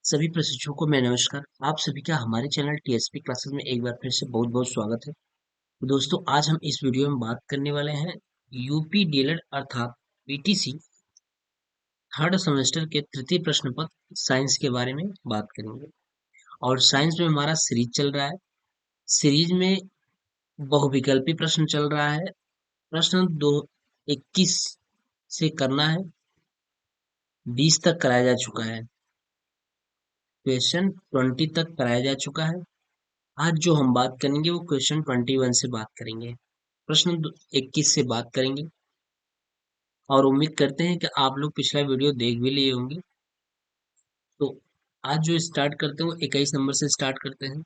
सभी प्रशिक्षुओं को मैं नमस्कार। आप सभी का हमारे चैनल टीएसपी क्लासेस में एक बार फिर से बहुत बहुत स्वागत है। दोस्तों, आज हम इस वीडियो में बात करने वाले हैं यूपी डीएलएड अर्थात पीटीसी थर्ड सेमेस्टर के तृतीय प्रश्न पत्र साइंस के बारे में बात करेंगे। और साइंस में हमारा सीरीज चल रहा है। सीरीज में बहुविकल्पी प्रश्न चल रहा है। प्रश्न दो 21 से करना है, 20 तक कराया जा चुका है। क्वेश्चन 20 तक कराया जा चुका है। आज जो हम बात करेंगे वो क्वेश्चन 21 से बात करेंगे। प्रश्न 21 से बात करेंगे और उम्मीद करते हैं कि आप लोग पिछला वीडियो देख भी लिए होंगे। तो आज जो स्टार्ट करते हैं वो 21 नंबर से स्टार्ट करते हैं।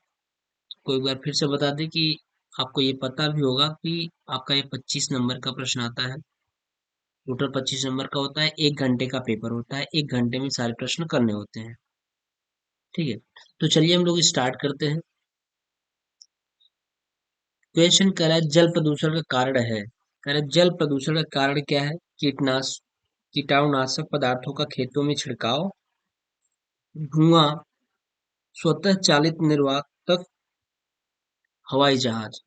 को एक बार फिर से बता दें कि आपको ये पता भी होगा कि आपका ये 25 नंबर का प्रश्न आता है। टोटल 25 नंबर का होता है। 1 घंटे का पेपर होता है। 1 घंटे में सारे प्रश्न करने होते हैं। ठीक है, तो चलिए हम लोग स्टार्ट करते हैं। क्वेश्चन कह रहा है जल प्रदूषण का कारण है। कह रहा है जल प्रदूषण का कारण क्या है? कीटाणुनाशक पदार्थों का खेतों में छिड़काव, धुआं, स्वतः चालित निर्वातक, हवाई जहाज।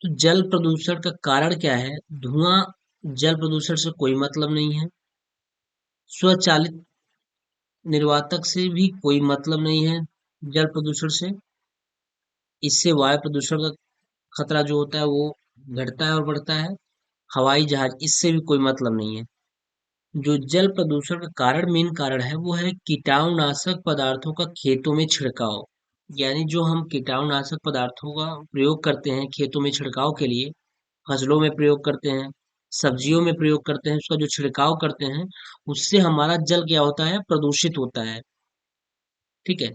तो जल प्रदूषण का कारण क्या है? धुआं जल प्रदूषण से कोई मतलब नहीं है। स्वचालित निर्वातक से भी कोई मतलब नहीं है जल प्रदूषण से। इससे वायु प्रदूषण का खतरा जो होता है वो घटता है और बढ़ता है। हवाई जहाज, इससे भी कोई मतलब नहीं है। जो जल प्रदूषण का कारण, मेन कारण है, वो है कीटाणुनाशक पदार्थों का खेतों में छिड़काव। यानी जो हम कीटाणुनाशक पदार्थों का प्रयोग करते हैं खेतों में छिड़काव के लिए, फसलों में प्रयोग करते हैं, सब्जियों में प्रयोग करते हैं, उसका जो छिड़काव करते हैं, उससे हमारा जल क्या होता है? प्रदूषित होता है। ठीक है।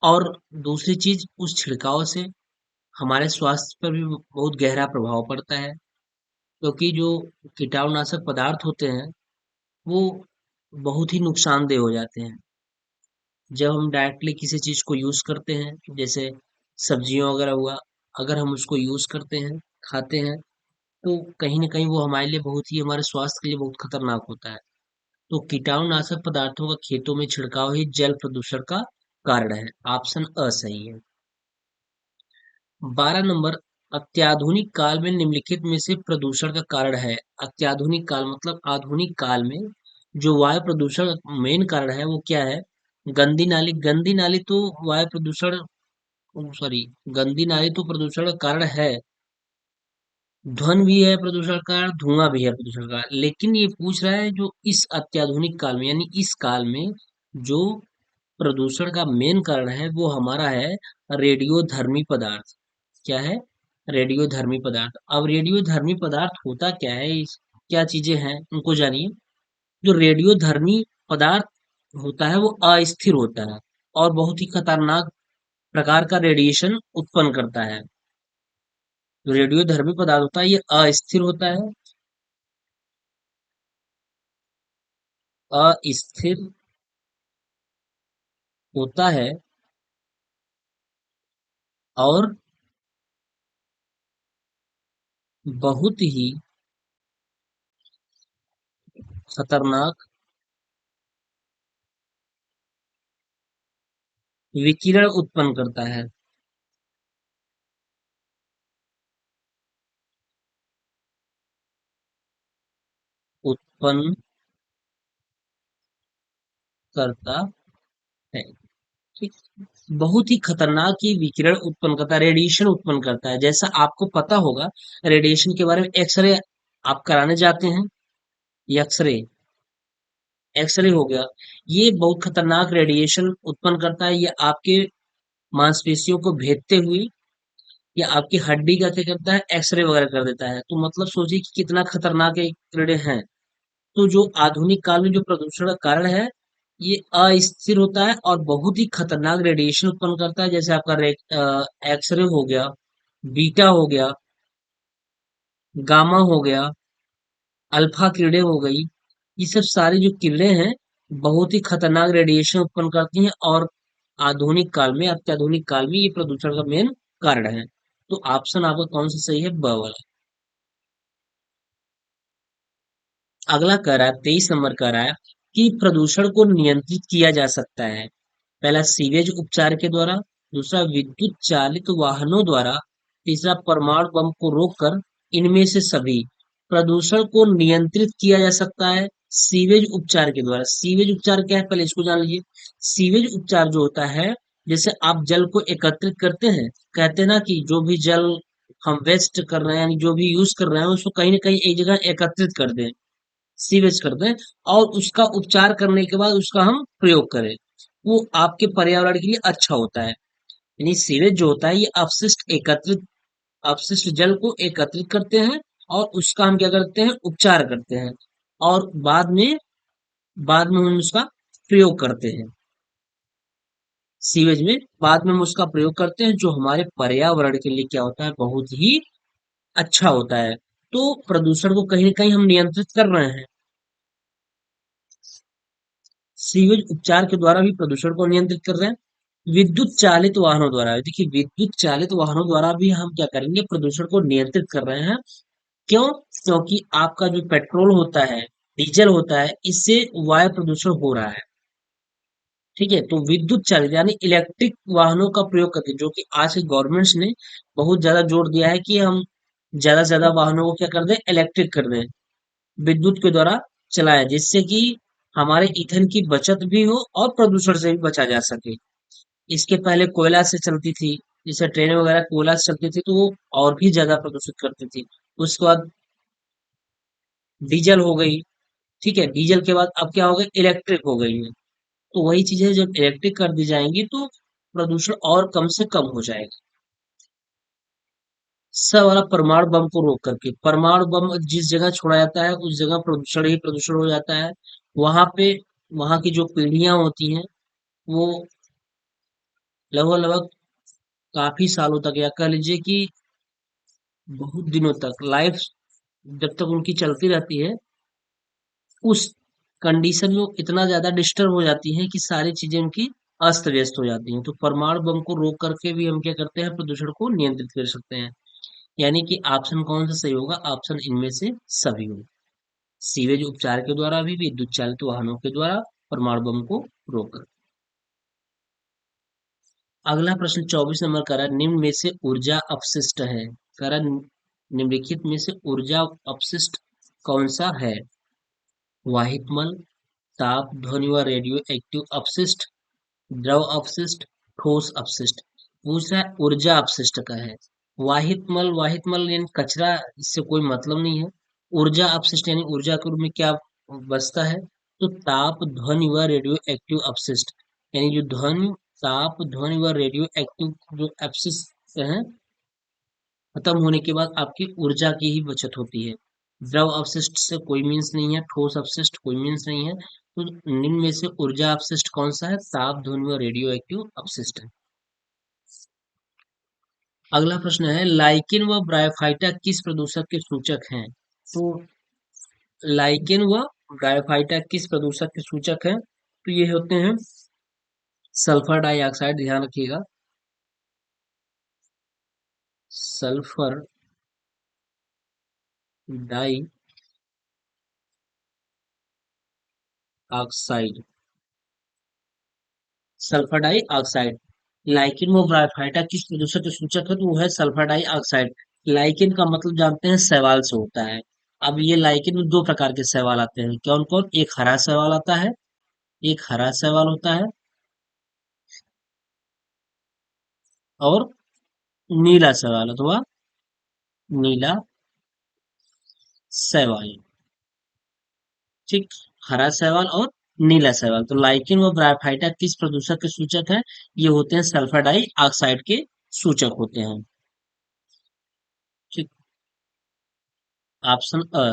और दूसरी चीज, उस छिड़काव से हमारे स्वास्थ्य पर भी बहुत गहरा प्रभाव पड़ता है, क्योंकि जो कीटाणुनाशक पदार्थ होते हैं वो बहुत ही नुकसानदेह हो जाते हैं जब हम डायरेक्टली किसी चीज को यूज करते हैं। जैसे सब्जियों वगैरह हुआ, अगर हम उसको यूज करते हैं, खाते हैं, तो कहीं ना कहीं वो हमारे लिए बहुत ही, हमारे स्वास्थ्य के लिए बहुत खतरनाक होता है। तो कीटाणुनाशक पदार्थों का खेतों में छिड़काव ही जल प्रदूषण का कारण है। ऑप्शन अ सही है। 12 नंबर, अत्याधुनिक काल में निम्नलिखित में से प्रदूषण का कारण है। अत्याधुनिक काल मतलब आधुनिक काल में जो वायु प्रदूषण मेन कारण है वो क्या है? गंदी नाली। गंदी नाली तो वायु प्रदूषण, सॉरी, गंदी नाली तो प्रदूषण का कारण है। ध्वनि भी है प्रदूषण का कारण, धुआं भी है प्रदूषण का कारण। लेकिन ये पूछ रहा है जो इस अत्याधुनिक काल में, यानी इस काल में जो प्रदूषण का मेन कारण है वो हमारा है रेडियोधर्मी पदार्थ। क्या है? रेडियोधर्मी पदार्थ। अब रेडियोधर्मी पदार्थ होता क्या है? क्या चीजें हैं उनको जानिए। जो रेडियोधर्मी पदार्थ होता है वो अस्थिर होता है और बहुत ही खतरनाक प्रकार का रेडिएशन उत्पन्न करता है। जो रेडियोधर्मी पदार्थ होता है ये अस्थिर होता है, अस्थिर होता है और बहुत ही खतरनाक विकिरण उत्पन्न करता है। उत्पन्न करता है। ठीक। बहुत ही खतरनाक ये विकिरण उत्पन्न करता है, रेडिएशन उत्पन्न करता है। जैसा आपको पता होगा रेडिएशन के बारे में, एक्सरे आप कराने जाते हैं, ये एक्सरे, एक्सरे हो गया, ये बहुत खतरनाक रेडिएशन उत्पन्न करता है। ये आपके मांसपेशियों को भेदते हुए या आपकी हड्डी का क्या करता है? एक्सरे वगैरह कर देता है। तो मतलब सोचिए कि कितना खतरनाक ये किरणें हैं। तो जो आधुनिक काल में जो प्रदूषण का कारण है ये अस्थिर होता है और बहुत ही खतरनाक रेडिएशन उत्पन्न करता है। जैसे आपका एक्सरे हो गया, बीटा हो गया, गामा हो गया, अल्फा किरणें हो गई। ये सब सारी जो किरणें हैं बहुत ही खतरनाक रेडिएशन उत्पन्न करती हैं और आधुनिक काल में, अत्याधुनिक काल में ये प्रदूषण का मेन कारण है। तो ऑप्शन आपका कौन सा सही है? ब वाला। अगला कह रहा है, 23 नंबर कह रहा है कि प्रदूषण को नियंत्रित किया जा सकता है। पहला सीवेज उपचार के द्वारा, दूसरा विद्युत चालित वाहनों द्वारा, तीसरा परमाणु बम को रोककर। इनमें से सभी प्रदूषण को नियंत्रित किया जा सकता है सीवेज उपचार के द्वारा। सीवेज उपचार क्या है, पहले इसको जान लीजिए। सीवेज उपचार जो होता है, जैसे आप जल को एकत्रित करते हैं, कहते हैं ना कि जो भी जल हम वेस्ट कर रहे हैं, यानी जो भी यूज कर रहे हैं, उसको कहीं ना कहीं एक जगह एकत्रित कर दें, सीवेज कर दें, और उसका उपचार करने के बाद उसका हम प्रयोग करें, वो आपके पर्यावरण के लिए अच्छा होता है। यानी सीवेज जो होता है, ये अपशिष्ट जल को एकत्रित करते हैं, और उसका हम क्या करते हैं, उपचार करते हैं, और बाद में हम उसका प्रयोग करते हैं। सीवेज में बाद में हम उसका प्रयोग करते हैं, जो हमारे पर्यावरण के लिए क्या होता है, बहुत ही अच्छा होता है। तो प्रदूषण को कहीं ना कहीं हम नियंत्रित कर रहे हैं सीवेज उपचार के द्वारा भी प्रदूषण को नियंत्रित कर रहे हैं। विद्युत चालित वाहनों द्वारा, देखिए विद्युत चालित वाहनों द्वारा भी हम क्या करेंगे, प्रदूषण को नियंत्रित कर रहे हैं। क्यों? क्योंकि आपका जो पेट्रोल होता है, डीजल होता है, इससे वायु प्रदूषण हो रहा है। ठीक है, तो विद्युत चालित यानी इलेक्ट्रिक वाहनों का प्रयोग करके, जो कि आज के गवर्नमेंट्स ने बहुत ज्यादा जोर दिया है कि हम ज्यादा से ज्यादा वाहनों को क्या कर दें, इलेक्ट्रिक कर दें, विद्युत के द्वारा चलाया, जिससे कि हमारे ईंधन की बचत भी हो और प्रदूषण से भी बचा जा सके। इसके पहले कोयला से चलती थी, जैसे ट्रेनें वगैरह कोयला से चलती थी, तो वो और भी ज्यादा प्रदूषित करती थी। उसके बाद डीजल हो गई। ठीक है, डीजल के बाद अब क्या हो गई, इलेक्ट्रिक हो गई है। तो वही चीजें जब इलेक्ट्रिक कर दी जाएंगी, तो प्रदूषण और कम से कम हो जाएगा। सब वाला परमाणु बम को रोक करके, परमाणु बम जिस जगह छोड़ा जाता है, उस जगह प्रदूषण ही प्रदूषण हो जाता है। वहां पे वहां की जो पीढ़ियां होती हैं, वो लगभग लगभग काफी सालों तक, या कह लीजिए कि बहुत दिनों तक लाइफ जब तक उनकी चलती रहती है, उस कंडीशन में वो इतना ज्यादा डिस्टर्ब हो जाती है कि सारी चीजें उनकी अस्त व्यस्त हो जाती हैं। तो परमाणु बम को रोक करके भी हम क्या करते हैं, प्रदूषण को नियंत्रित कर सकते हैं। यानी कि ऑप्शन कौन सा सही होगा, ऑप्शन इनमें से सभी होगा। सीवेज उपचार के द्वारा भी, विद्युत चालित वाहनों के द्वारा, परमाणु बम को रोक। अगला प्रश्न 24 नंबर का है, निम्न में से ऊर्जा अपशिष्ट है। कह रहा है, निम्नलिखित में से ऊर्जा अपशिष्ट कौन सा है? वाहितमल, ताप ध्वनि व रेडियो एक्टिव अपशिष्ट, द्रव अपशिष्ट, ठोस अपशिष्ट। पूछ रहा है ऊर्जा अपशिष्ट का है। वाहितमल यानी कचरा, इससे कोई मतलब नहीं है। ऊर्जा अपशिष्ट यानी ऊर्जा के रूप में क्या बचता है, तो ताप ध्वनि व रेडियो एक्टिव अपशिष्ट, यानी जो ध्वनि व रेडियो एक्टिव जो अपशिष्ट है, खत्म होने के बाद आपकी ऊर्जा की ही बचत होती है। द्रव अपशिष्ट से कोई मीन्स नहीं है, ठोस अपशिष्ट कोई मीन्स नहीं है। तो निम्न में से ऊर्जा अपशिष्ट कौन सा है? ताप ध्वनि व रेडियो एक्टिव अपशिष्ट है। अगला प्रश्न है, लाइकेन व ब्रायोफाइटा किस प्रदूषक के सूचक हैं? तो लाइकेन व ब्रायोफाइटा किस प्रदूषक के सूचक हैं? तो ये होते हैं सल्फर डाइऑक्साइड, ध्यान रखिएगा। Sulphur dioxide, sulphur dioxide. Lichen व ब्रायोफाइटा किस प्रदूषक के सूचक है? तो वो है सल्फर डाई ऑक्साइड। लाइकेन का मतलब जानते हैं, शैवाल से होता है। अब ये लाइकेन में दो प्रकार के शैवाल आते हैं, कौन कौन? एक हरा शैवाल आता है, एक हरा शैवाल होता है, और नीला शैवाल अथवा नीला शैवाल। ठीक, हरा शैवाल और नीला शैवाल। तो लाइकेन व ब्रायोफाइटा किस प्रदूषक के सूचक है? ये होते हैं सल्फर डाई ऑक्साइड के सूचक होते हैं। ठीक, ऑप्शन अ।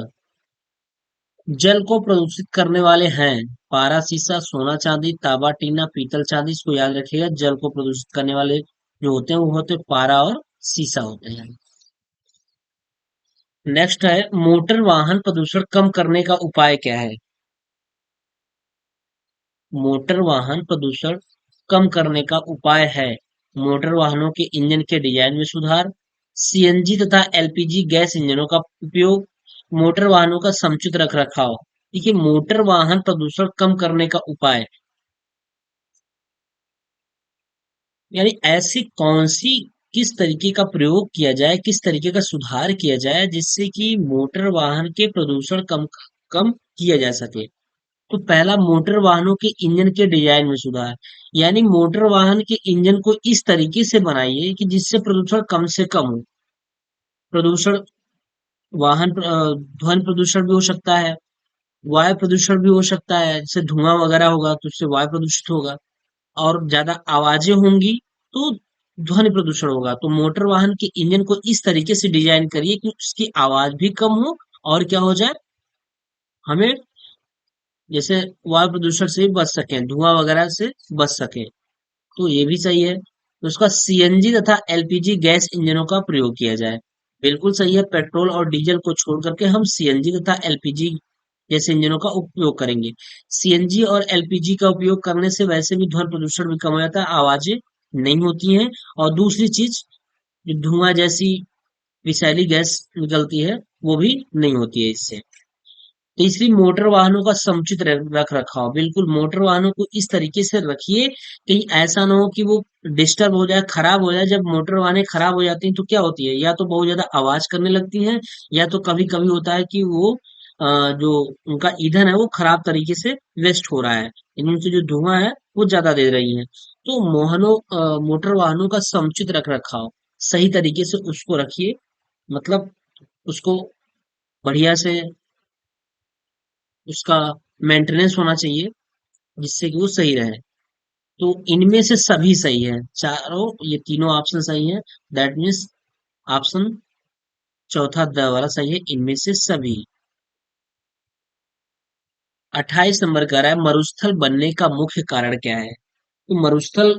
जल को प्रदूषित करने वाले हैं पारा, सीसा, सोना चांदी, तांबा टीना, पीतल चांदी। इसको याद रखिएगा, जल को प्रदूषित करने वाले जो होते हैं, वो होते हैं पारा और सीसा होते हैं। नेक्स्ट है, मोटर वाहन प्रदूषण कम करने का उपाय क्या है? मोटर वाहन प्रदूषण कम करने का उपाय है, मोटर वाहनों के इंजन के डिजाइन में सुधार, सीएनजी तथा एलपीजी गैस इंजनों का उपयोग, मोटर वाहनों का समुचित रखरखाव। देखिए, मोटर वाहन प्रदूषण कम करने का उपाय, यानी ऐसी कौन सी किस तरीके का प्रयोग किया जाए, किस तरीके का सुधार किया जाए जिससे कि मोटर वाहन के प्रदूषण कम कम किया जा सके। तो पहला, मोटर वाहनों के इंजन के डिजाइन में सुधार। यानी मोटर वाहन के इंजन को इस तरीके से बनाइए कि जिससे प्रदूषण कम से कम हो। प्रदूषण, ध्वनि प्रदूषण भी हो सकता है, वायु प्रदूषण भी हो सकता है, जैसे धुआं वगैरह होगा तो उससे वायु प्रदूषित होगा। और ज्यादा आवाजें होंगी तो ध्वनि प्रदूषण होगा। तो मोटर वाहन के इंजन को इस तरीके से डिजाइन करिए कि उसकी आवाज भी कम हो, और क्या हो जाए, हमें जैसे वायु प्रदूषण से भी बच सकें, धुआं वगैरह से बच सके। तो ये भी सही है। तो उसका सीएनजी तथा एलपीजी गैस इंजनों का प्रयोग किया जाए। बिल्कुल सही है। पेट्रोल और डीजल को छोड़ करके हम सीएनजी तथा एलपीजी जैसे इंजनों का उपयोग करेंगे। सीएनजी और एलपीजी का उपयोग करने से वैसे भी ध्वनि प्रदूषण भी कम हो जाता है, आवाजें नहीं होती हैं। और दूसरी चीज, जो धुआं जैसी विषैली गैस निकलती है, वो भी नहीं होती है इससे। तीसरी, मोटर वाहनों का समुचित रख रखाव। बिल्कुल, मोटर वाहनों को इस तरीके से रखिए कहीं ऐसा ना हो कि वो डिस्टर्ब हो जाए, खराब हो जाए। जब मोटर वाहनें खराब हो जाती हैं तो क्या होती है, या तो बहुत ज्यादा आवाज करने लगती हैं, या तो कभी कभी होता है कि वो जो उनका ईंधन है वो खराब तरीके से वेस्ट हो रहा है, इनमें से जो धुआं है वो ज्यादा दे रही है। तो मोटर वाहनों का समुचित रख रखाव, सही तरीके से उसको रखिए। मतलब उसको बढ़िया से उसका मेंटेनेंस होना चाहिए जिससे कि वो सही रहे। तो इनमें से सभी सही है, चारों, ये तीनों ऑप्शन सही है। दैट मीन्स ऑप्शन चौथा द वाला सही है, इनमें से सभी। 28 नंबर कह रहा है, मरुस्थल बनने का मुख्य कारण क्या है। तो मरुस्थल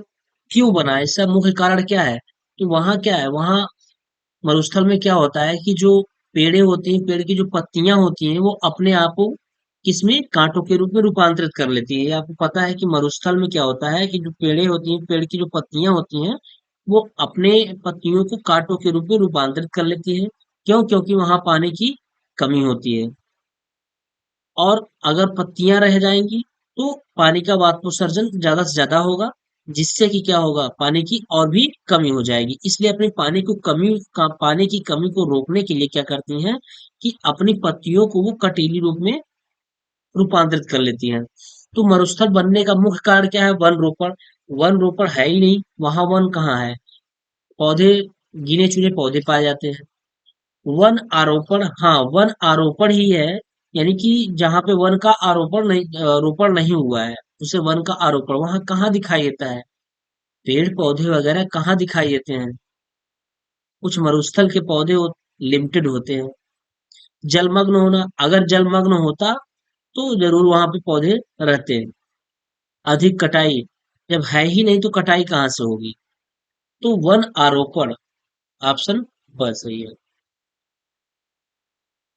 क्यों बना, इसका मुख्य कारण क्या है। तो वहां क्या है, वहां मरुस्थल में क्या होता है कि जो पेड़े होती हैं, पेड़ की जो पत्तियां होती हैं, वो अपने आप को किसमें, कांटों के रूप में रूपांतरित कर लेती है। ये आपको पता है कि मरुस्थल में क्या होता है कि जो पेड़े होती हैं, पेड़ की जो पत्तियां होती हैं, वो अपने पत्तियों को कांटों के रूप में रूपांतरित कर लेती है। क्यों, क्योंकि वहां पानी की कमी होती है। और अगर पत्तियां रह जाएंगी तो पानी का वाष्पोत्सर्जन ज्यादा से ज्यादा होगा, जिससे कि क्या होगा, पानी की और भी कमी हो जाएगी। इसलिए अपनी पानी की कमी को रोकने के लिए क्या करती हैं कि अपनी पत्तियों को वो कटीली रूप में रूपांतरित कर लेती हैं। तो मरुस्थल बनने का मुख्य कारण क्या है, वन रोपण। वन रोपण है ही नहीं, वहां वन कहाँ है, पौधे, गिने चुने पौधे पाए जाते हैं। वन आरोपण, हाँ, वन आरोपण ही है। यानी कि जहां पे वन का आरोपण नहीं, रोपण नहीं हुआ है, उसे वन का आरोपण, वहां कहाँ दिखाई देता है, पेड़ पौधे वगैरह कहाँ दिखाई देते हैं। कुछ मरुस्थल के पौधे लिमिटेड होते हैं। जलमग्न होना, अगर जलमग्न होता तो जरूर वहां पे पौधे रहते हैं। अधिक कटाई, जब है ही नहीं तो कटाई कहाँ से होगी। तो वन आरोपण, ऑप्शन ब सही है।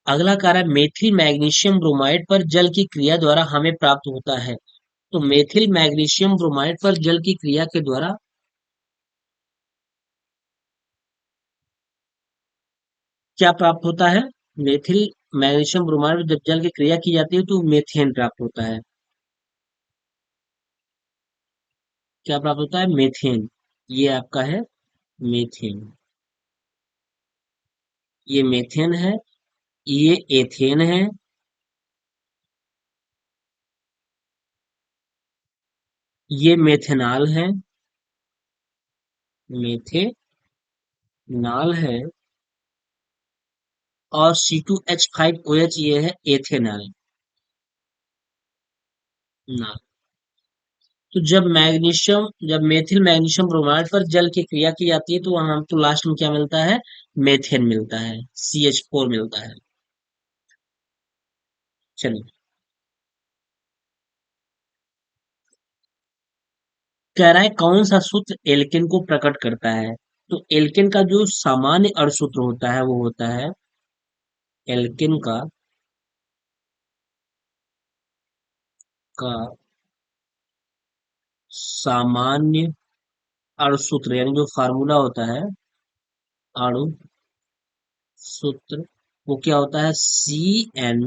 अगला कार्य, मेथिल मैग्नीशियम ब्रोमाइड पर जल की क्रिया द्वारा हमें प्राप्त होता है। तो मेथिल मैग्नीशियम ब्रोमाइड पर जल की क्रिया के द्वारा क्या प्राप्त होता है, मेथिल मैग्नीशियम ब्रोमाइड में जब जल की क्रिया की जाती है तो मेथेन प्राप्त होता है। क्या प्राप्त होता है, मेथेन। ये आपका है मेथेन। ये मेथेन है, ये एथेन है, ये मेथेनॉल है, मेथेनॉल है, और C2H5OH ये है एथेनॉल ना। तो जब मेथिल मैग्नीशियम ब्रोमाइड पर जल की क्रिया की जाती है तो वहां हमको लास्ट में क्या मिलता है, मेथेन मिलता है, CH4 मिलता है। चलिए, कह रहा है कौन सा सूत्र एल्केन को प्रकट करता है। तो एल्केन का जो सामान्य अणु सूत्र होता है वो होता है, एल्केन का सामान्य अणु सूत्र, यानी जो फार्मूला होता है, अणु सूत्र, वो क्या होता है, CN,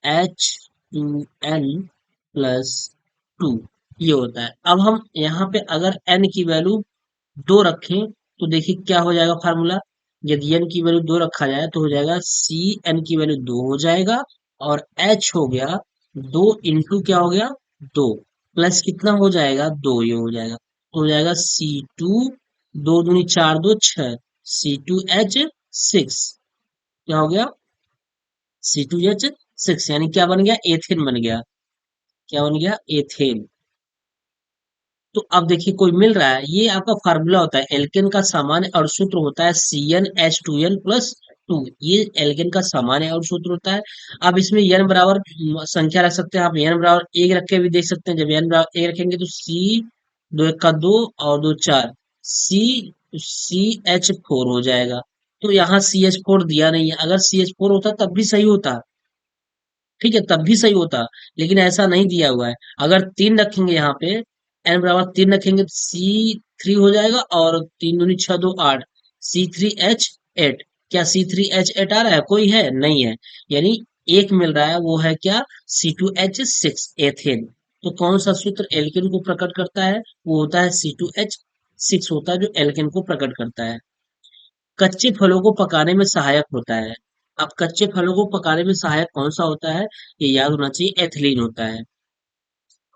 H2N प्लस 2। ये होता है। अब हम यहाँ पे अगर n की वैल्यू 2 रखें तो देखिए क्या हो जाएगा फार्मूला। यदि n की वैल्यू 2 रखा जाए तो हो जाएगा सी n की वैल्यू 2 हो जाएगा, और h हो गया 2 इंटू क्या हो गया 2, प्लस कितना हो जाएगा 2, ये हो जाएगा तो हो जाएगा C2, 2 दूनी 4 2 6, C2H6 क्या हो गया C2H6, यानी क्या बन गया एथेन बन गया। क्या बन गया एथेन। तो अब देखिए कोई मिल रहा है, ये आपका फार्मूला होता है, एल्केन का सामान्य अणु सूत्र होता है CnH2n+2, ये एल्केन का सामान्य अणु सूत्र होता है। अब इसमें n बराबर संख्या रख सकते हैं आप, n बराबर 1 रख के भी देख सकते हैं। जब n बराबर 1 रखेंगे तो C 2 1 का 2 और 2 4, C CH4 हो जाएगा। तो यहाँ CH4 दिया नहीं है, अगर CH4 होता तब भी सही होता, ठीक है तब भी सही होता, लेकिन ऐसा नहीं दिया हुआ है। अगर 3 रखेंगे यहाँ पे, n बराबर 3 रखेंगे तो C3 हो जाएगा, और 3 दूनी 6 2 8, C3H8। क्या C3H8 आ रहा है, कोई है नहीं है, यानी एक मिल रहा है, वो है क्या C2H6 एथेन। तो कौन सा सूत्र एल्केन को प्रकट करता है, वो होता है C2H6 होता है जो एल्केन को प्रकट करता है। कच्चे फलों को पकाने में सहायक होता है। अब कच्चे फलों को पकाने में सहायक कौन सा होता है, ये याद होना चाहिए, एथिलीन होता है।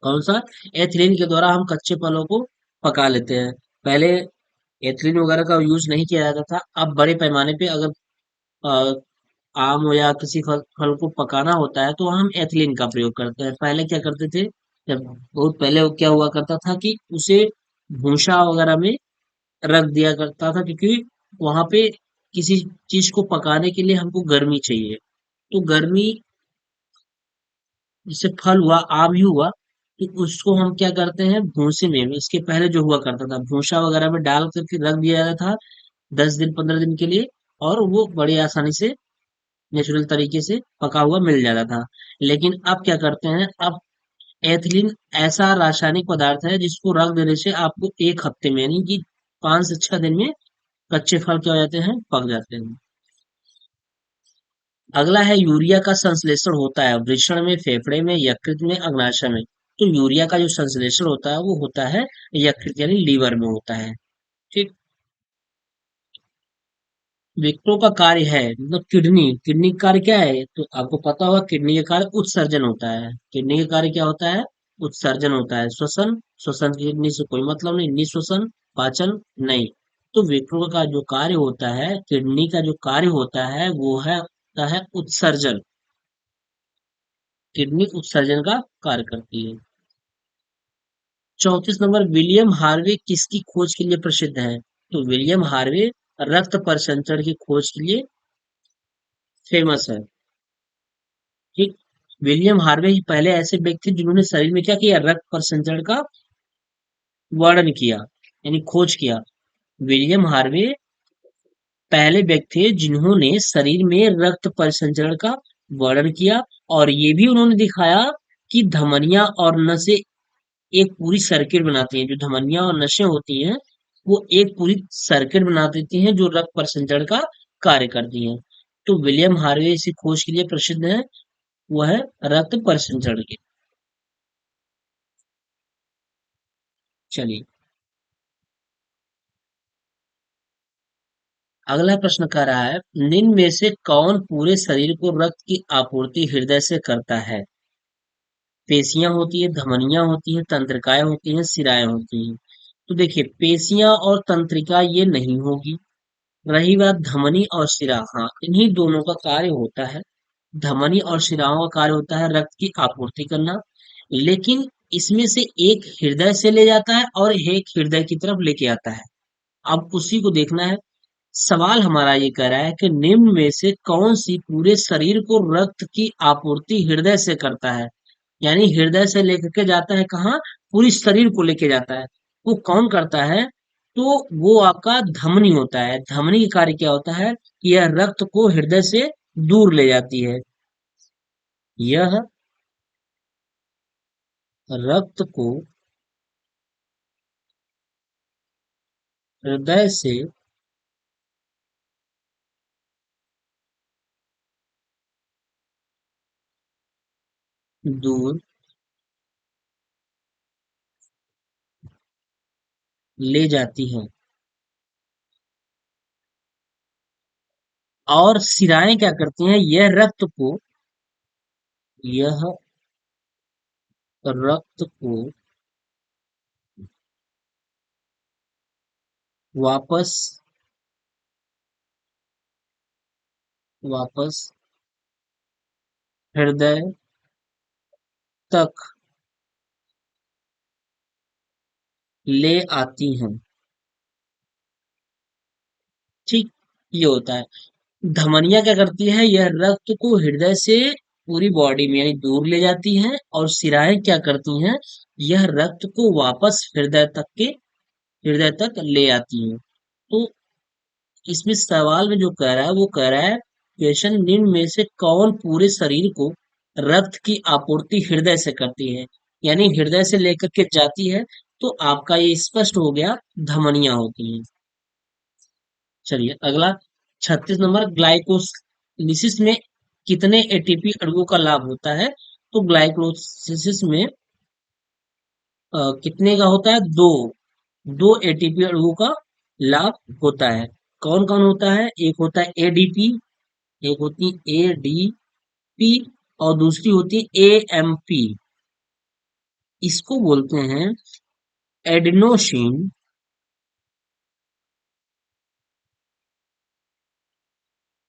कौन सा, एथिलीन के द्वारा हम कच्चे फलों को पका लेते हैं। पहले एथिलीन वगैरह का यूज नहीं किया जाता था, अब बड़े पैमाने पे अगर अ, आम हो या किसी फल फल को पकाना होता है तो हम एथिलीन का प्रयोग करते हैं। पहले क्या करते थे, जब बहुत पहले वो क्या हुआ करता था कि उसे भूसा वगैरह में रख दिया करता था, क्योंकि वहां पे किसी चीज को पकाने के लिए हमको गर्मी चाहिए। तो गर्मी, जैसे फल हुआ आम ही हुआ, तो उसको हम क्या करते हैं भूसे में, इसके पहले जो हुआ करता था भूसा वगैरह में डाल करके रख दिया जाता था 10 दिन 15 दिन के लिए, और वो बड़ी आसानी से नेचुरल तरीके से पका हुआ मिल जाता था। लेकिन अब क्या करते हैं, अब एथिलीन ऐसा रासायनिक पदार्थ है जिसको रख देने से आपको 1 हफ्ते में, यानी कि 5 से 6 दिन में कच्चे फल क्या हो जाते हैं, पक जाते हैं। अगला है यूरिया का संश्लेषण होता है वृषण में, फेफड़े में, यकृत में, अग्नाशय में। तो यूरिया का जो संश्लेषण होता है वो होता है यकृत यानी लीवर में होता है। ठीक। विट्रो का कार्य है, मतलब किडनी, किडनी का कार्य क्या है, तो आपको पता होगा किडनी का कार्य उत्सर्जन होता है। किडनी का कार्य क्या होता है, उत्सर्जन होता है। श्वसन, श्वसन किडनी से कोई मतलब नहीं, निःश्वसन, पाचन नहीं। तो विट्रो का जो कार्य होता है, किडनी का जो कार्य होता है वो है होता है उत्सर्जन। किडनी उत्सर्जन का कार्य करती है। 34 नंबर, विलियम हार्वे किसकी खोज के लिए प्रसिद्ध है, तो विलियम हार्वे रक्त परिसंचरण की खोज के लिए फेमस है। ठीक। विलियम हार्वे ही पहले ऐसे व्यक्ति जिन्होंने शरीर में क्या किया, रक्त परिसंचरण का वर्णन किया, यानी खोज किया। विलियम हार्वे पहले व्यक्ति थे जिन्होंने शरीर में रक्त परिसंचरण का वर्णन किया, और ये भी उन्होंने दिखाया कि धमनियां और नसें एक पूरी सर्किट बनाती हैं। जो धमनियां और नसें होती हैं वो एक पूरी सर्किट बना देती हैं जो रक्त परिसंचरण का कार्य करती हैं। तो विलियम हार्वे इसी खोज के लिए प्रसिद्ध है, वो है रक्त परिसंचरण की। चलिए, अगला प्रश्न कह रहा है, निम्न में से कौन पूरे शरीर को रक्त की आपूर्ति हृदय से करता है। पेशियां होती है, धमनियां होती हैं, तंत्रिकाएं होती हैं, शिराएं होती हैं। तो देखिए पेशियां और तंत्रिका ये नहीं होगी। रही बात धमनी और शिरा, हाँ इन्हीं दोनों का कार्य होता है। धमनी और शिराओं का कार्य होता है रक्त की आपूर्ति करना, लेकिन इसमें से एक हृदय से ले जाता है और एक हृदय की तरफ लेके आता है। अब उसी को देखना है। सवाल हमारा ये कह रहा है कि निम्न में से कौन सी पूरे शरीर को रक्त की आपूर्ति हृदय से करता है, यानी हृदय से लेकर के जाता है कहाँ, पूरी शरीर को लेके जाता है। वो कौन करता है, तो वो आपका धमनी होता है। धमनी का कार्य क्या होता है, कि यह रक्त को हृदय से दूर ले जाती है। यह रक्त को हृदय से दूर ले जाती हैं और शिराएं क्या करती हैं, यह रक्त को वापस वापस हृदय तक ले आती हैं। ठीक, ये होता है। धमनियां क्या करती है, यह रक्त को हृदय से पूरी बॉडी में यानी दूर ले जाती हैं, और शिराएं क्या करती हैं, यह रक्त को वापस हृदय तक ले आती हैं। तो इसमें सवाल में जो कह रहा है वो कह रहा है, क्वेश्चन निम्न में से कौन पूरे शरीर को रक्त की आपूर्ति हृदय से करती है, यानी हृदय से लेकर के जाती है। तो आपका ये स्पष्ट हो गया, धमनियां होती हैं। चलिए अगला, 36 नंबर, ग्लाइकोलिसिस में कितने एटीपी अणुओं का लाभ होता है। तो ग्लाइकोलिसिस में कितने का होता है, दो दो एटीपी अणुओं का लाभ होता है। कौन कौन होता है, एक होता है एडीपी, एक होती है एडीपी, और दूसरी होती है एएमपी। इसको बोलते हैं एडिनोसिन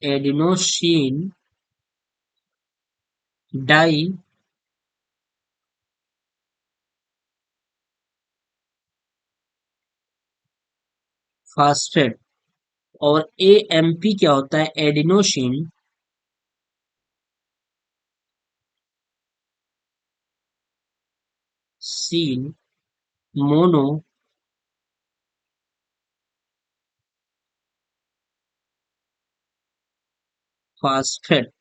एडिनोसिन डाई फास्फेट। और एएमपी क्या होता है, एडिनोसिन सीन monophosphate.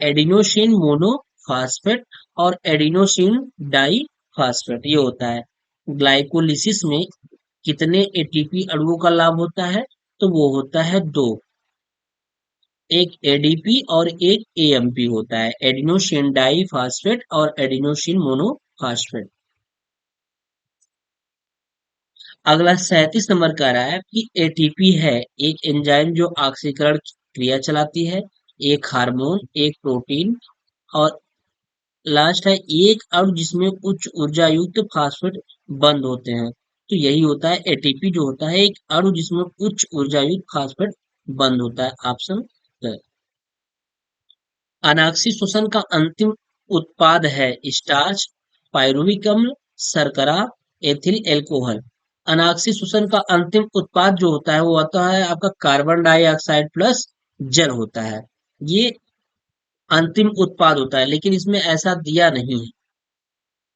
Adenosine monophosphate और एडिनोसिन डाई फास्फेट, ये होता है। ग्लाइकोलिसिस में कितने एटीपी अणुओं का लाभ होता है, तो वो होता है दो, एक एडीपी और एक एएमपी होता है, एडिनोसिन डाई फास्फेट और एडिनोसिन मोनो फास्फेट। अगला 37 नंबर कह रहा है कि एटीपी है एक एंजाइम जो ऑक्सीकरण क्रिया चलाती है, एक हार्मोन, एक प्रोटीन, और लास्ट है एक अणु जिसमें उच्च ऊर्जा युक्त फास्फेट बंद होते हैं। तो यही होता है एटीपी, जो होता है एक अणु जिसमें उच्च ऊर्जा युक्त फास्फेट बंद होता है। ऑप्शन है। अनाक्सी श्वसन का अंतिम उत्पाद है स्टार्च, पाइरुविक अम्ल, शर्करा, एथिल एल्कोहल। अनाक्सी श्वसन का अंतिम उत्पाद जो होता है वो होता है आपका कार्बन डाइऑक्साइड प्लस जल होता है। ये अंतिम उत्पाद होता है, लेकिन इसमें ऐसा दिया नहीं है।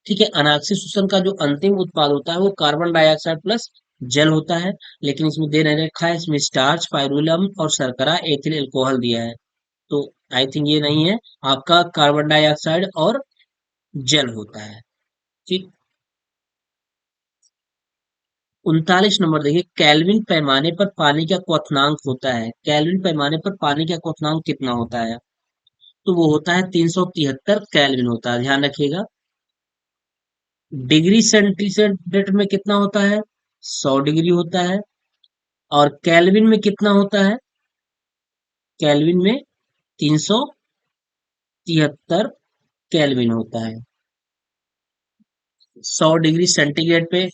ठीक है, अनाक्सी श्वसन का जो अंतिम उत्पाद होता है वो कार्बन डाइऑक्साइड प्लस जल होता है, लेकिन इसमें दे नहीं रखा है, इसमें स्टार्च, पाइरुलम और शर्करा, एथिल अल्कोहल दिया है। तो आई थिंक ये नहीं है, आपका कार्बन डाइऑक्साइड और जल होता है। ठीक, 39 नंबर देखिए, केल्विन पैमाने पर पानी का क्वथनांक होता है, केल्विन पैमाने पर पानी का क्वथनांक कितना होता है, तो वो होता है 373 केल्विन होता है, ध्यान रखिएगा। डिग्री सेंटीग्रेड में कितना होता है, 100 डिग्री होता है। और केल्विन में कितना होता है, केल्विन में 373 केल्विन होता है। 100 डिग्री सेंटीग्रेड पे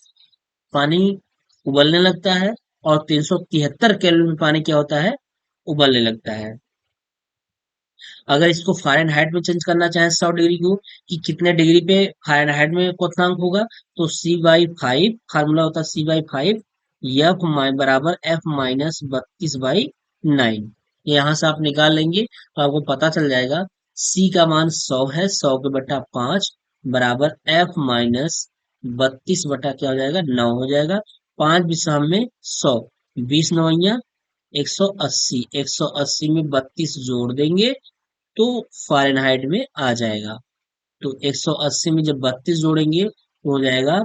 पानी उबलने लगता है, और 373 केल्विन में पानी क्या होता है, उबलने लगता है। अगर इसको फ़ारेनहाइट में चेंज करना चाहें 100 डिग्री को, कि कितने डिग्री पे फ़ारेनहाइट में क्वथनांक होगा, तो C/5, फार्मूला होता है C/5, एफ बराबर F-32/9। यहाँ से आप निकाल लेंगे तो आपको पता चल जाएगा, C का मान 100 है, 100 के बटा 5 बराबर F-32 बटा क्या हो जाएगा, 9 हो जाएगा। 5 बिस्सा में 100, 20 नवैया 180, 180 में 32 जोड़ देंगे तो फ़ारेनहाइट में आ जाएगा। तो 180 में जब 32 जोड़ेंगे तो हो जाएगा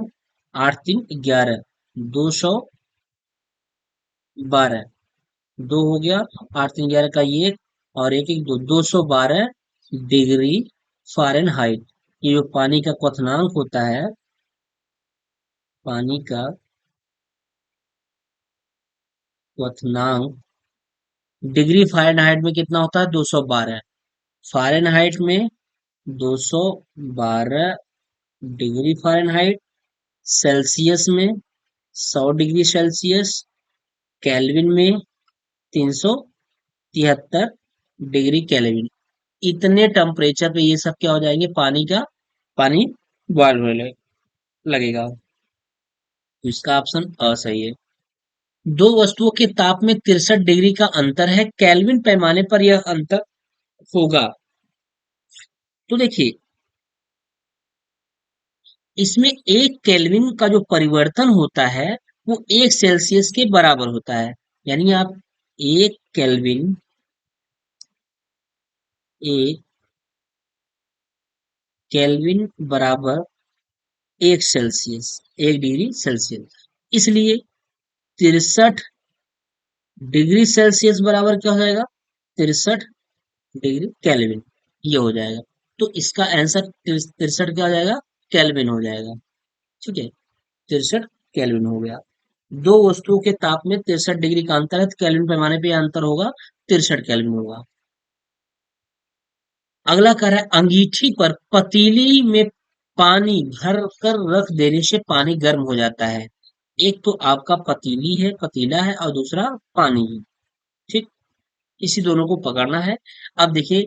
8 3 11, 212, दो हो गया, 8 3 11 का ये, और एक एक दो, 212 डिग्री फ़ारेनहाइट। ये जो पानी का क्वथनांक होता है, पानी का क्वथनांक डिग्री फ़ारेनहाइट में कितना होता है? 212। फ़ारेनहाइट में 212 डिग्री फ़ारेनहाइट, सेल्सियस में 100 डिग्री सेल्सियस, केल्विन में 373 डिग्री केल्विन। इतने टेम्परेचर पे ये सब क्या हो जाएंगे? पानी बॉयल होने लगेगा। तो इसका ऑप्शन अ सही है। दो वस्तुओं के ताप में 63 डिग्री का अंतर है, केल्विन पैमाने पर यह अंतर होगा। तो देखिए, इसमें एक केल्विन का जो परिवर्तन होता है वो 1 सेल्सियस के बराबर होता है। यानी आप एक केल्विन, एक केल्विन बराबर 1 सेल्सियस, 1 डिग्री सेल्सियस। इसलिए 63 डिग्री सेल्सियस बराबर क्या हो जाएगा? 63 डिग्री केल्विन, ये हो जाएगा। तो इसका आंसर 63 क्या हो जाएगा? केल्विन हो जाएगा। ठीक है, 63 केल्विन हो गया। दो वस्तुओं के ताप में 63 डिग्री का अंतर है, तो केल्विन पैमाने पे यह अंतर होगा, 63 केल्विन होगा। अगला कह रहा है, अंगीठी पर पतीली में पानी भर कर रख देने से पानी गर्म हो जाता है। एक तो आपका पतीली है, पतीला है, और दूसरा पानी है। ठीक, इसी दोनों को पकड़ना है। अब देखिए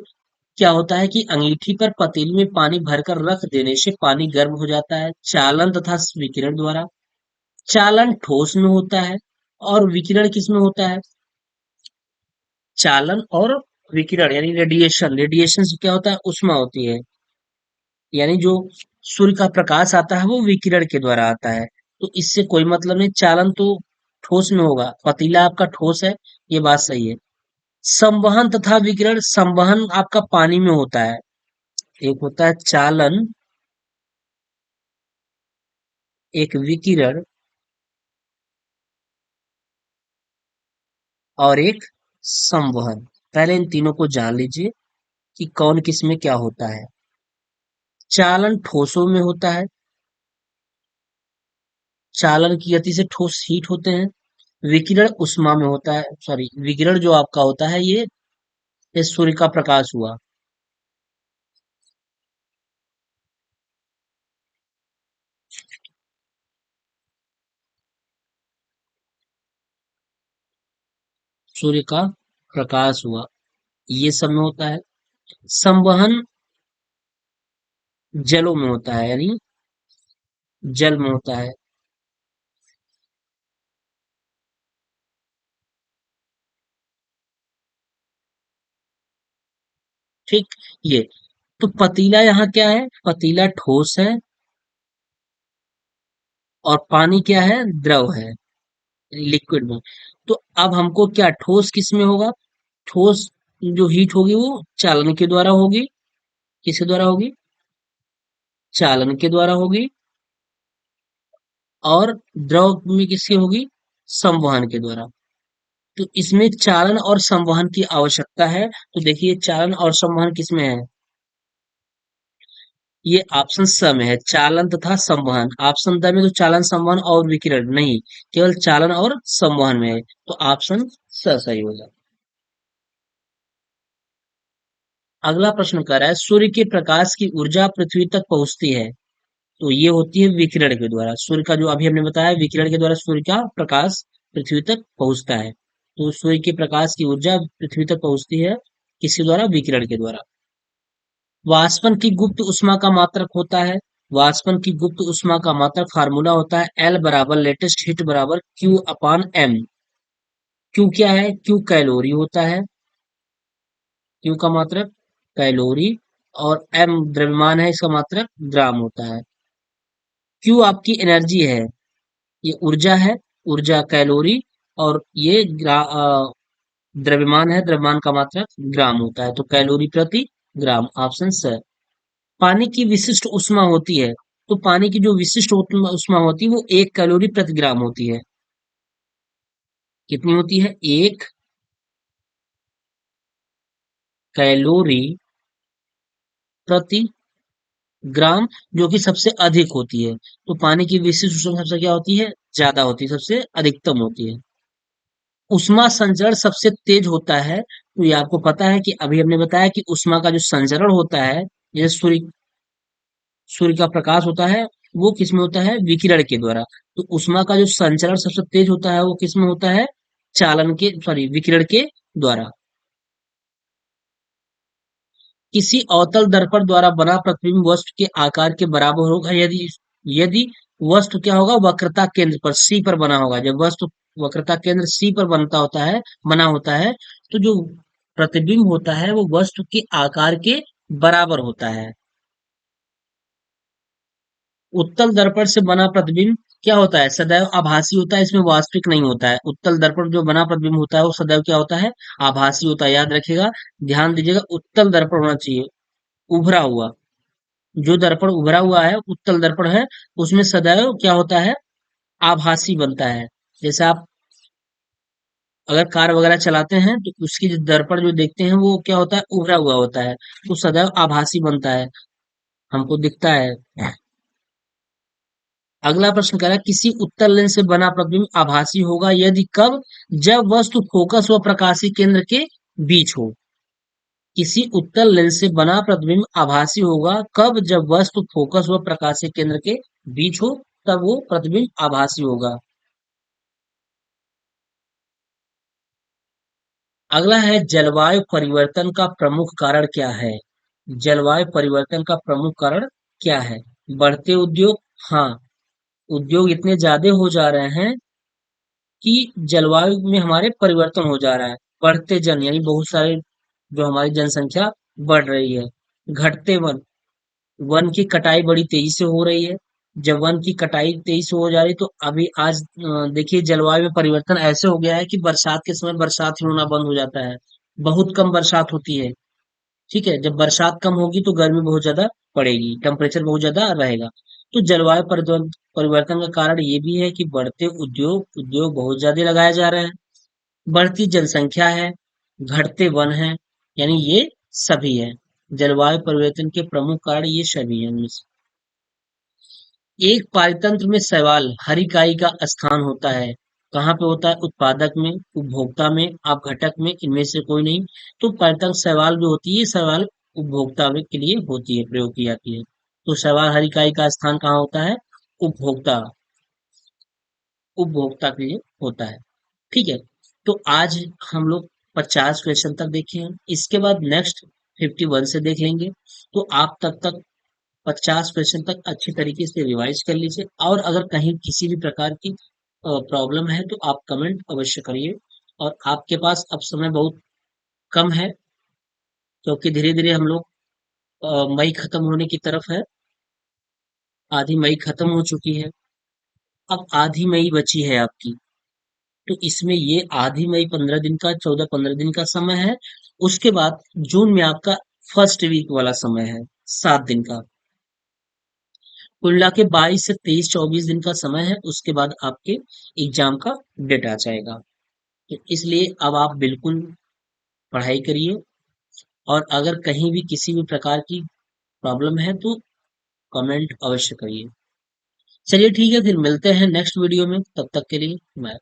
क्या होता है कि अंगीठी पर पतीली में पानी भरकर रख देने से पानी गर्म हो जाता है, चालन तथा विकिरण द्वारा। चालन ठोस में होता है और विकिरण किस में होता है? चालन और विकिरण यानी रेडिएशन, रेडिएशन से क्या होता है? ऊष्मा होती है। यानी जो सूर्य का प्रकाश आता है वो विकिरण के द्वारा आता है। तो इससे कोई मतलब नहीं, चालन तो ठोस में होगा, पतीला आपका ठोस है, ये बात सही है। संवहन तथा विकिरण, संवहन आपका पानी में होता है। एक होता है चालन, एक विकिरण, और एक संवहन। पहले इन तीनों को जान लीजिए कि कौन किस में क्या होता है। चालन ठोसों में होता है, चालन की गति से ठोस हीट होते हैं। विकिरण उष्मा में होता है, सॉरी विकिरण जो आपका होता है ये सूर्य का प्रकाश हुआ। सूर्य का प्रकाश हुआ, ये सब में होता है। संवहन जलों में होता है, यानी जल में होता है। ठीक, ये तो पतीला यहाँ क्या है? पतीला ठोस है और पानी क्या है? द्रव है, लिक्विड में। तो अब हमको क्या, ठोस किस में होगा? ठोस जो हीट होगी वो चालन के द्वारा होगी। किसके द्वारा होगी? चालन के द्वारा होगी। और द्रव में किसकी होगी? संवहन के द्वारा। तो इसमें चालन और संवहन की आवश्यकता है। तो देखिए चालन और संवहन किसमें है? ये ऑप्शन स में है, चालन तथा संवहन। ऑप्शन द में तो चालन, संवहन और विकिरण नहीं, केवल चालन और संवहन में है। तो ऑप्शन स सही होगा। अगला प्रश्न कर रहा है, सूर्य के प्रकाश की ऊर्जा पृथ्वी तक पहुंचती है, तो ये होती है विकिरण के द्वारा। सूर्य का जो अभी हमने बताया, विकिरण के द्वारा सूर्य का प्रकाश पृथ्वी तक पहुंचता है। तो सूर्य के प्रकाश की ऊर्जा पृथ्वी तक पहुंचती है, किसके द्वारा? विकिरण के द्वारा। वाष्पन की गुप्त ऊष्मा का मात्रक होता है, वाष्पन की गुप्त ऊष्मा का मात्रक फार्मूला होता है एल बराबर लेटेस्ट हीट बराबर क्यू अपान एम। क्यू क्या है? क्यू कैलोरी होता है, क्यू का मात्रक कैलोरी, और एम द्रव्यमान है, इसका मात्रक ग्राम होता है। क्यू आपकी एनर्जी है, ये ऊर्जा है, ऊर्जा कैलोरी, और ये द्रव्यमान है, द्रव्यमान का मात्रक ग्राम होता है। तो कैलोरी प्रति ग्राम, ऑप्शन स। पानी की विशिष्ट ऊष्मा होती है, तो पानी की जो विशिष्ट ऊष्मा होती है वो 1 कैलोरी प्रति ग्राम होती है। कितनी होती है? 1 कैलोरी प्रति ग्राम, जो कि सबसे अधिक होती है। तो पानी की विशिष्ट ऊष्मा सबसे क्या होती है? ज्यादा होती है, सबसे अधिकतम होती है। उष्मा संचरण सबसे तेज होता है, तो ये आपको पता है कि अभी हमने बताया कि उष्मा का जो संचरण होता है, जैसे सूर्य का प्रकाश होता है, वो किसमें होता है? विकिरण के द्वारा। तो उष्मा का जो संचरण सबसे तेज होता है वो किसमें होता है? विकिरण के द्वारा। किसी अवतल दर्पण द्वारा बना प्रतिबिंब वस्तु के आकार के बराबर होगा यदि यदि वस्तु क्या होगा? वक्रता केंद्र पर सी पर बना होगा। जब वस्तु वक्रता केंद्र सी पर बना होता है, तो जो प्रतिबिंब होता है वो वस्तु के आकार के बराबर होता है। उत्तल दर्पण से बना प्रतिबिंब क्या होता है? सदैव आभासी होता है, इसमें वास्तविक नहीं होता है। उत्तल दर्पण जो बना प्रतिबिंब होता है वो सदैव क्या होता है? आभासी होता है। याद रखिएगा, ध्यान दीजिएगा, उत्तल दर्पण होना चाहिए, उभरा हुआ। जो दर्पण उभरा हुआ है, उत्तल दर्पण है, उसमें सदैव क्या होता है? आभासी बनता है। जैसे आप अगर कार वगैरह चलाते हैं तो उसकी जो दर्पण जो देखते हैं वो क्या होता है? उभरा हुआ होता है, तो सदैव आभासी बनता है, हमको दिखता है। अगला प्रश्न कह रहा है किसी उत्तल लेंस से बना प्रतिबिंब आभासी होगा यदि कब? जब वस्तु फोकस व प्रकाशीय केंद्र के बीच हो। किसी उत्तल लेंस से बना प्रतिबिंब आभासी होगा कब? जब वस्तु फोकस व प्रकाशीय केंद्र के बीच हो, तब वो प्रतिबिंब आभासी होगा। अगला है जलवायु परिवर्तन का प्रमुख कारण क्या है? जलवायु परिवर्तन का प्रमुख कारण क्या है? बढ़ते उद्योग। हाँ, उद्योग इतने ज्यादा हो जा रहे हैं कि जलवायु में हमारे परिवर्तन हो जा रहा है। बढ़ते जन यानी बहुत सारे जो हमारी जनसंख्या बढ़ रही है। घटते वन, वन की कटाई बड़ी तेजी से हो रही है। जब वन की कटाई तेजी से हो जा रही है तो अभी आज देखिए जलवायु में परिवर्तन ऐसे हो गया है कि बरसात के समय बरसात ही होना बंद हो जाता है। बहुत कम बरसात होती है। ठीक है, जब बरसात कम होगी तो गर्मी बहुत ज्यादा पड़ेगी, टेम्परेचर बहुत ज्यादा रहेगा। तो जलवायु परिवर्तन का कारण ये भी है कि बढ़ते उद्योग बहुत ज्यादा लगाए जा रहे हैं, बढ़ती जनसंख्या है, घटते वन है, यानी ये सभी है। जलवायु परिवर्तन के प्रमुख कारण ये सभी हैं। एक पारतंत्र में शैवाल हर इकाई का स्थान होता है। कहाँ पे होता है? उत्पादक में, उपभोक्ता में, अपघटक में, इनमें से कोई नहीं। तो पारतंत्र शैवाल जो होती है, शैवाल उपभोक्ता के लिए होती है, प्रयोग की जाती है। तो शैवाल हर इकाई का स्थान कहाँ होता है? उपभोक्ता, उपभोक्ता के लिए होता है। ठीक है, तो आज हम लोग 50 क्वेश्चन तक देखे हैं। इसके बाद नेक्स्ट 51 से देख लेंगे। तो आप तब तक 50 क्वेश्चन तक अच्छी तरीके से रिवाइज कर लीजिए, और अगर कहीं किसी भी प्रकार की प्रॉब्लम है तो आप कमेंट अवश्य करिए। और आपके पास अब समय बहुत कम है, क्योंकि धीरे धीरे हम लोग मई खत्म होने की तरफ है। आधी मई खत्म हो चुकी है, अब आधी मई बची है आपकी। तो इसमें ये आधी मई 15 दिन का, 14-15 दिन का समय है। उसके बाद जून में आपका फर्स्ट वीक वाला समय है, 7 दिन का। कुल मिला के 22 से 23-24 दिन का समय है। उसके बाद आपके एग्जाम का डेट आ जाएगा। तो इसलिए अब आप बिल्कुल पढ़ाई करिए, और अगर कहीं भी किसी भी प्रकार की प्रॉब्लम है तो कमेंट अवश्य करिए। चलिए ठीक है, फिर मिलते हैं नेक्स्ट वीडियो में, तब तक के लिए बाय।